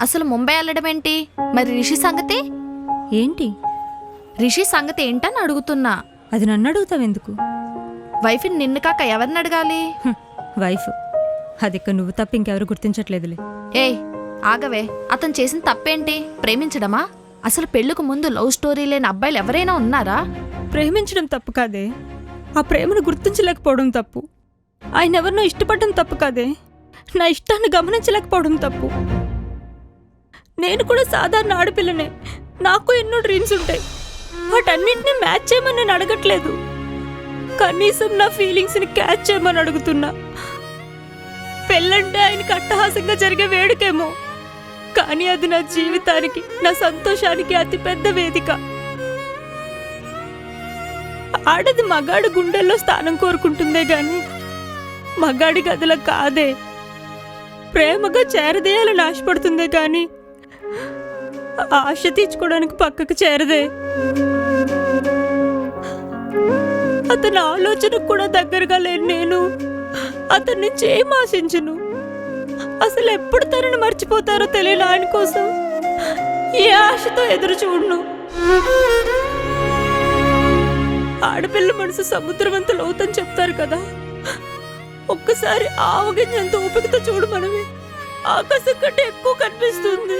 అసలు ముంబై వెళ్ళడం ఏంటి? మరి రిషి సంగతి ఏంటి? రిషి సంగతి ఏంటని అడుగుతున్నా. అది నన్ను అడుగుతావెందుకు? వైఫ్ని నిన్ను కాక ఎవరిని అడగాలి? వైఫ్ అది ఇక నువ్వు తప్ప ఇంకెవరు గుర్తించట్లేదులే. ఏయ్ ఆగవే, అతను చేసిన తప్పేంటి? ప్రేమించడమా? అసలు పెళ్లికి ముందు లవ్ స్టోరీ లేని అబ్బాయిలు ఎవరైనా ఉన్నారా? ప్రేమించడం తప్పు కాదే, ఆ ప్రేమను గుర్తించలేకపోవడం తప్పు. ఆయన ఎవరినో ఇష్టపడడం తప్పు కాదే, నా ఇష్టాన్ని గమనించలేకపోవడం తప్పు. నేను కూడా సాధారణ ఆడపిల్లనే, నాకు ఎన్నో డ్రీమ్స్ ఉంటాయి. వాటన్నింటినీ మ్యాచ్ చేయమని నేను అడగట్లేదు, కనీసం నా ఫీలింగ్స్ని క్యాచ్ చేయమని అడుగుతున్నా. పెళ్ళంటే ఆయనకి అట్టహాసంగా జరిగే వేడుకేమో, కానీ అది నా జీవితానికి, నా సంతోషానికి అతి పెద్ద వేదిక. ఆడది మగాడి గుండెల్లో స్థానం కోరుకుంటుందే గాని మగాడి గదిలో కాదే. ప్రేమగా చేరదేయాలని ఆశపడుతుందే గాని ఆశ తీర్చుకోవడానికి పక్కకు చేరదే. అతని ఆలోచనకు కూడా దగ్గరగా లేని నేను అతని నుంచి ఏం ఆశించను. అసలు ఎప్పుడు తనని మర్చిపోతారో తెలియని ఆయన కోసం ఏ ఆశతో ఎదురు చూడను. ఆడపిల్ల మనసు సముద్రం అంత లోతని చెప్తారు కదా, ఒక్కసారి ఆవగింజంత ఓపికతో చూడు, మనమే ఆకాశం కంటే ఎక్కువ కనిపిస్తుంది.